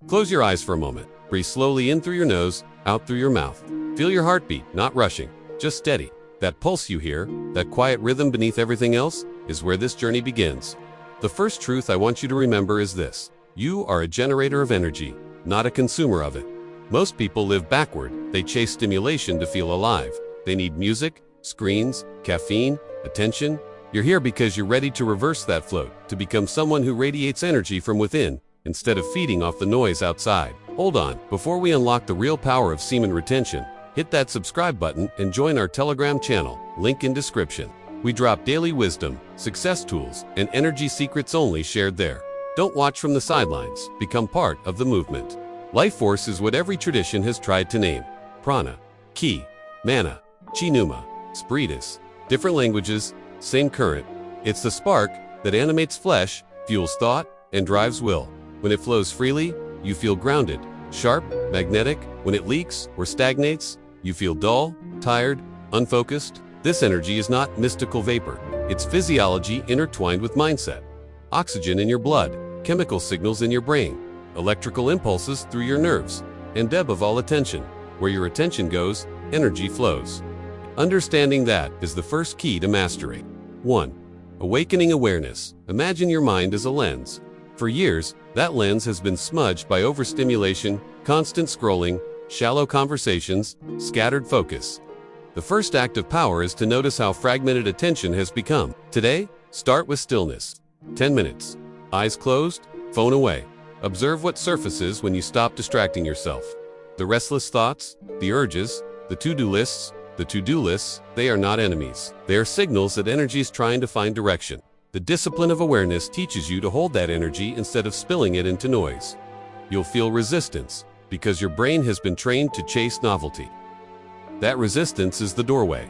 Close your eyes for a moment. Breathe slowly in through your nose, out through your mouth. Feel your heartbeat, not rushing, just steady. That pulse you hear, that quiet rhythm beneath everything else, is where this journey begins. The first truth I want you to remember is this: you are a generator of energy, not a consumer of it. Most people live backward. They chase stimulation to feel alive. They need music, screens, caffeine, attention. You're here because you're ready to reverse that flow, to become someone who radiates energy from within, instead of feeding off the noise outside. Hold on, before we unlock the real power of semen retention, hit that subscribe button and join our Telegram channel, link in description. We drop daily wisdom, success tools, and energy secrets only shared there. Don't watch from the sidelines, become part of the movement. Life force is what every tradition has tried to name. Prana, Ki, Mana, Chi Numa, Spiritus. Different languages, same current. It's the spark that animates flesh, fuels thought, and drives will. When it flows freely, you feel grounded, sharp, magnetic. When it leaks or stagnates, you feel dull, tired, unfocused. This energy is not mystical vapor. It's physiology intertwined with mindset. Oxygen in your blood, chemical signals in your brain, electrical impulses through your nerves, and above all attention. Where your attention goes, energy flows. Understanding that is the first key to mastery. 1. Awakening awareness. Imagine your mind as a lens. For years, that lens has been smudged by overstimulation, constant scrolling, shallow conversations, scattered focus. The first act of power is to notice how fragmented attention has become. Today, start with stillness. 10 minutes. Eyes closed, phone away. Observe what surfaces when you stop distracting yourself. The restless thoughts, the urges, the to-do lists, they are not enemies. They are signals that energy is trying to find direction. The discipline of awareness teaches you to hold that energy instead of spilling it into noise. You'll feel resistance, because your brain has been trained to chase novelty. That resistance is the doorway.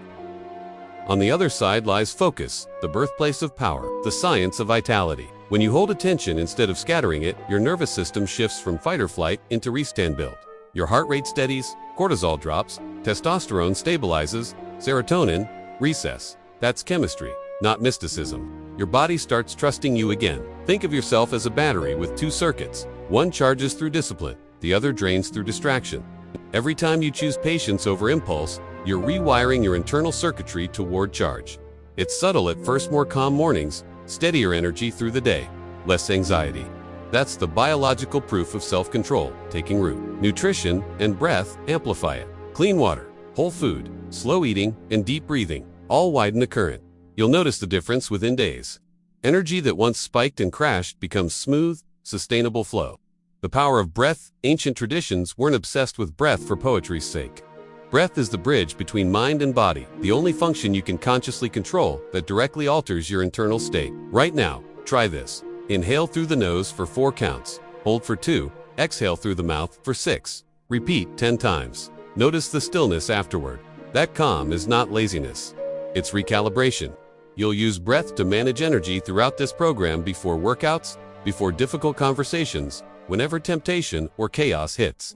On the other side lies focus, the birthplace of power, the science of vitality. When you hold attention instead of scattering it, your nervous system shifts from fight or flight into restand build. Your heart rate steadies, cortisol drops, testosterone stabilizes, serotonin, recess. That's chemistry, not mysticism. Your body starts trusting you again. Think of yourself as a battery with two circuits. One charges through discipline, the other drains through distraction. Every time you choose patience over impulse, you're rewiring your internal circuitry toward charge. It's subtle at first: more calm mornings, steadier energy through the day, less anxiety. That's the biological proof of self-control taking root. Nutrition and breath amplify it. Clean water, whole food, slow eating, and deep breathing all widen the current. You'll notice the difference within days. Energy that once spiked and crashed becomes smooth, sustainable flow. The power of breath. Ancient traditions weren't obsessed with breath for poetry's sake. Breath is the bridge between mind and body, the only function you can consciously control that directly alters your internal state. Right now, try this. Inhale through the nose for 4 counts. Hold for 2. Exhale through the mouth for 6. Repeat 10 times. Notice the stillness afterward. That calm is not laziness. It's recalibration. You'll use breath to manage energy throughout this program, before workouts, before difficult conversations, whenever temptation or chaos hits.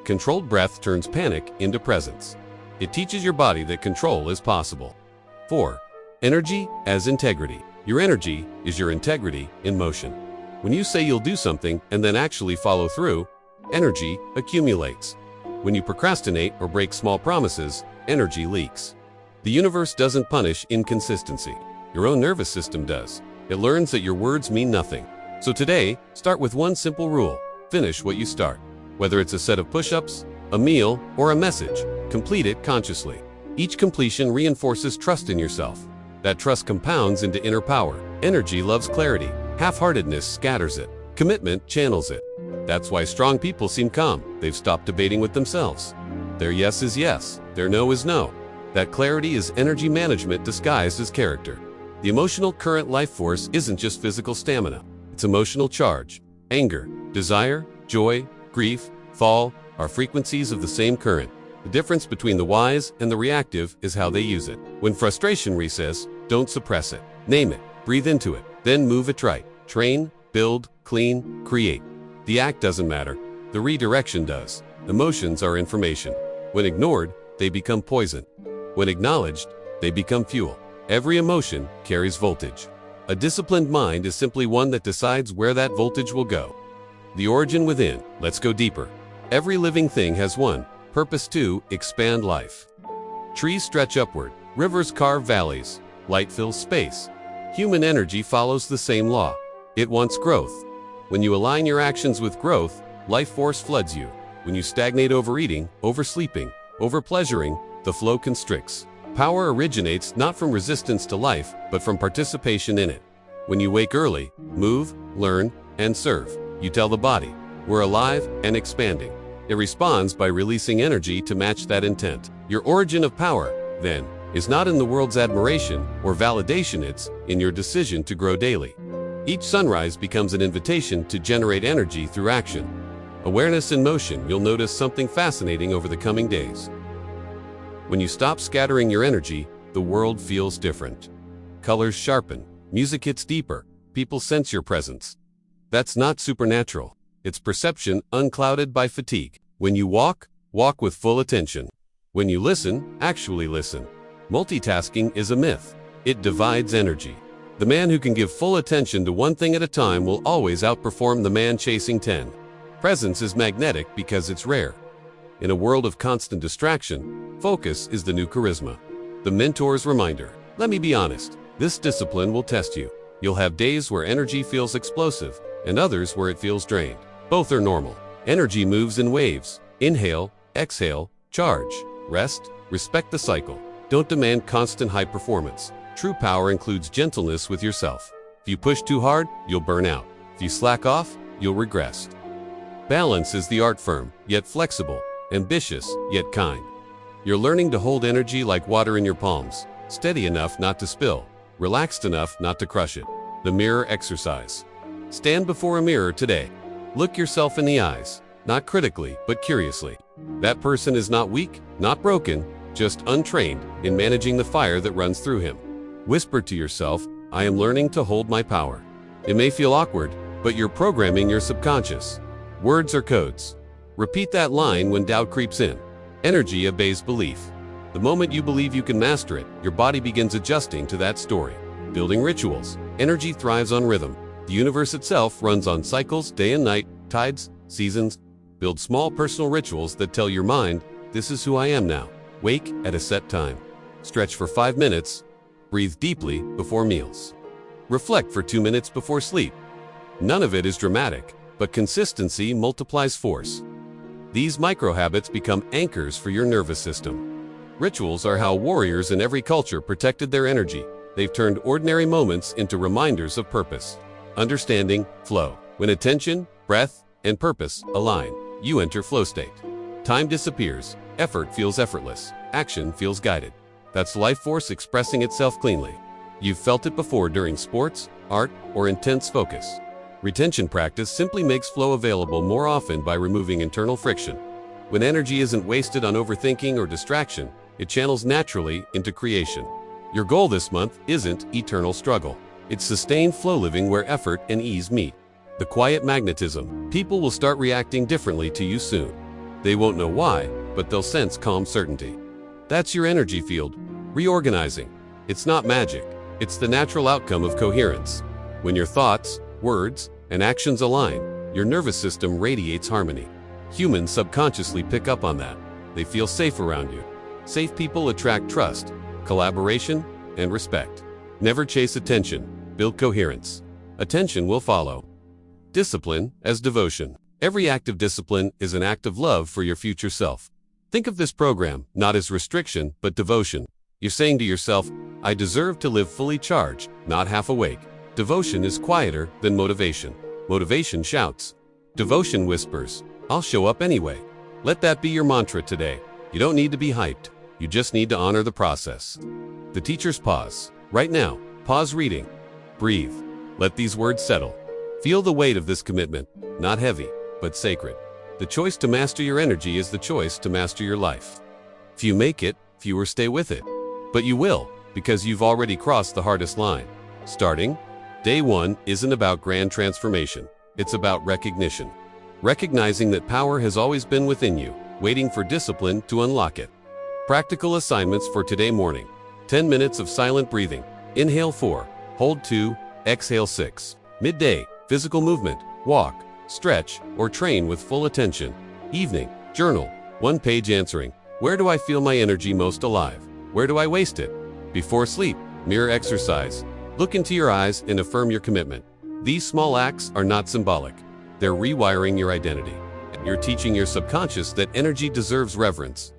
Controlled breath turns panic into presence. It teaches your body that control is possible. 4. Energy as integrity. Your energy is your integrity in motion. When you say you'll do something and then actually follow through, energy accumulates. When you procrastinate or break small promises, energy leaks. The universe doesn't punish inconsistency. Your own nervous system does. It learns that your words mean nothing. So today, start with one simple rule: finish what you start. Whether it's a set of push-ups, a meal, or a message, complete it consciously. Each completion reinforces trust in yourself. That trust compounds into inner power. Energy loves clarity. Half-heartedness scatters it. Commitment channels it. That's why strong people seem calm. They've stopped debating with themselves. Their yes is yes. Their no is no. That clarity is energy management disguised as character. The emotional current life force isn't just physical stamina. It's emotional charge. Anger, desire, joy, grief, fall are frequencies of the same current. The difference between the wise and the reactive is how they use it. When frustration recesses, don't suppress it. Name it, breathe into it, then move it right. Train, build, clean, create. The act doesn't matter. The redirection does. Emotions are information. When ignored, they become poison. When acknowledged, they become fuel. Every emotion carries voltage. A disciplined mind is simply one that decides where that voltage will go. The origin within. Let's go deeper. Every living thing has one purpose: to expand life. Trees stretch upward, rivers carve valleys, light fills space. Human energy follows the same law. It wants growth. When you align your actions with growth, life force floods you. When you stagnate overeating, oversleeping, overpleasuring, the flow constricts. Power originates not from resistance to life, but from participation in it. When you wake early, move, learn, and serve, you tell the body, we're alive and expanding. It responds by releasing energy to match that intent. Your origin of power, then, is not in the world's admiration or validation, it's in your decision to grow daily. Each sunrise becomes an invitation to generate energy through action. Awareness in motion. You'll notice something fascinating over the coming days. When you stop scattering your energy, the world feels different. Colors sharpen, music hits deeper, people sense your presence. That's not supernatural. It's perception unclouded by fatigue. When you walk, walk with full attention. When you listen, actually listen. Multitasking is a myth. It divides energy. The man who can give full attention to one thing at a time will always outperform the man chasing 10. Presence is magnetic because it's rare. In a world of constant distraction, focus is the new charisma. The mentor's reminder. Let me be honest, this discipline will test you. You'll have days where energy feels explosive and others where it feels drained. Both are normal. Energy moves in waves. Inhale, exhale, charge, rest, respect the cycle. Don't demand constant high performance. True power includes gentleness with yourself. If you push too hard, you'll burn out. If you slack off, you'll regress. Balance is the art form, yet flexible, ambitious, yet kind. You're learning to hold energy like water in your palms, steady enough not to spill, relaxed enough not to crush it. The mirror exercise. Stand before a mirror today. Look yourself in the eyes, not critically, but curiously. That person is not weak, not broken, just untrained in managing the fire that runs through him. Whisper to yourself, I am learning to hold my power. It may feel awkward, but you're programming your subconscious. Words are codes. Repeat that line when doubt creeps in. Energy obeys belief. The moment you believe you can master it, your body begins adjusting to that story. Building rituals. Energy thrives on rhythm. The universe itself runs on cycles, day and night, tides, seasons. Build small personal rituals that tell your mind, this is who I am now. Wake at a set time. Stretch for 5 minutes. Breathe deeply before meals. Reflect for 2 minutes before sleep. None of it is dramatic, but consistency multiplies force. These micro habits become anchors for your nervous system. Rituals are how warriors in every culture protected their energy. They've turned ordinary moments into reminders of purpose. Understanding, flow. When attention, breath, and purpose align, you enter flow state. Time disappears, effort feels effortless, action feels guided. That's life force expressing itself cleanly. You've felt it before during sports, art, or intense focus. Retention practice simply makes flow available more often by removing internal friction. When energy isn't wasted on overthinking or distraction, it channels naturally into creation. Your goal this month isn't eternal struggle. It's sustained flow living where effort and ease meet. The quiet magnetism. People will start reacting differently to you soon. They won't know why, but they'll sense calm certainty. That's your energy field, reorganizing. It's not magic. It's the natural outcome of coherence. When your thoughts, words, and actions align, your nervous system radiates harmony. Humans subconsciously pick up on that. They feel safe around you. Safe people attract trust, collaboration, and respect. Never chase attention. Build coherence. Attention will follow. Discipline as devotion. Every act of discipline is an act of love for your future self. Think of this program not as restriction, but devotion. You're saying to yourself, I deserve to live fully charged, not half awake. Devotion is quieter than motivation. Motivation shouts. Devotion whispers, I'll show up anyway. Let that be your mantra today. You don't need to be hyped. You just need to honor the process. The teacher's pause. Right now, pause reading. Breathe. Let these words settle. Feel the weight of this commitment, not heavy, but sacred. The choice to master your energy is the choice to master your life. Few make it, fewer stay with it. But you will, because you've already crossed the hardest line. Starting, day 1 isn't about grand transformation. It's about recognition. Recognizing that power has always been within you, waiting for discipline to unlock it. Practical assignments for today morning. 10 minutes of silent breathing. Inhale 4, hold 2, exhale 6. Midday, physical movement, walk, stretch, or train with full attention. Evening, journal, 1 page answering. Where do I feel my energy most alive? Where do I waste it? Before sleep, mirror exercise. Look into your eyes and affirm your commitment. These small acts are not symbolic. They're rewiring your identity. You're teaching your subconscious that energy deserves reverence.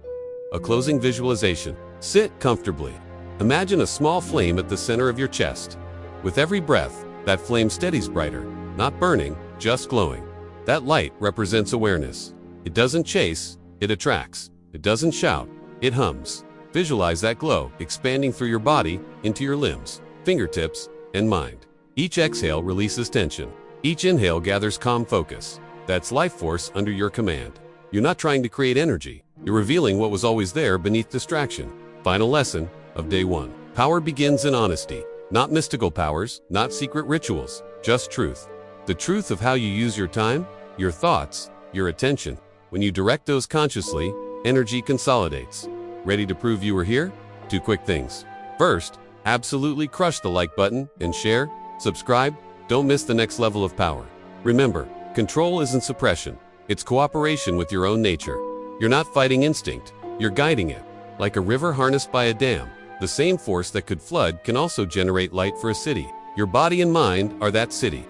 A closing visualization. Sit comfortably. Imagine a small flame at the center of your chest. With every breath, that flame steadies brighter, not burning, just glowing. That light represents awareness. It doesn't chase, it attracts. It doesn't shout, it hums. Visualize that glow expanding through your body into your limbs, fingertips, and mind. Each exhale releases tension. Each inhale gathers calm focus. That's life force under your command. You're not trying to create energy. You're revealing what was always there beneath distraction. Final lesson of day 1. Power begins in honesty. Not mystical powers, not secret rituals, just truth. The truth of how you use your time, your thoughts, your attention. When you direct those consciously, energy consolidates. Ready to prove you were here? 2 quick things. First, absolutely crush the like button and share, subscribe. Don't miss the next level of power. Remember, control isn't suppression. It's cooperation with your own nature. You're not fighting instinct. You're guiding it. Like a river harnessed by a dam, the same force that could flood can also generate light for a city. Your body and mind are that city.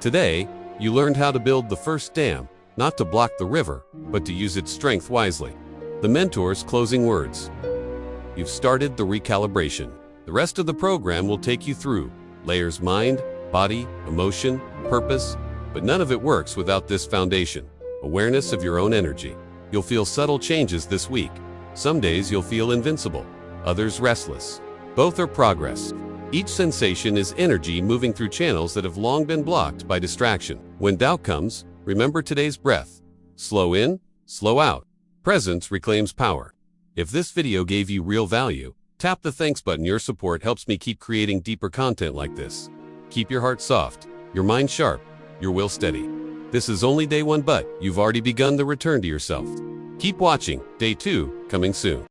Today, you learned how to build the first dam, not to block the river, but to use its strength wisely. The mentor's closing words. You've started the recalibration. The rest of the program will take you through layers: mind, body, emotion, purpose, but none of it works without this foundation, awareness of your own energy. You'll feel subtle changes this week. Some days you'll feel invincible, others restless. Both are progress. Each sensation is energy moving through channels that have long been blocked by distraction. When doubt comes, remember today's breath. Slow in, slow out. Presence reclaims power. If this video gave you real value, tap the thanks button. Your support helps me keep creating deeper content like this. Keep your heart soft, your mind sharp, your will steady. This is only day 1, but you've already begun the return to yourself. Keep watching. Day 2, coming soon.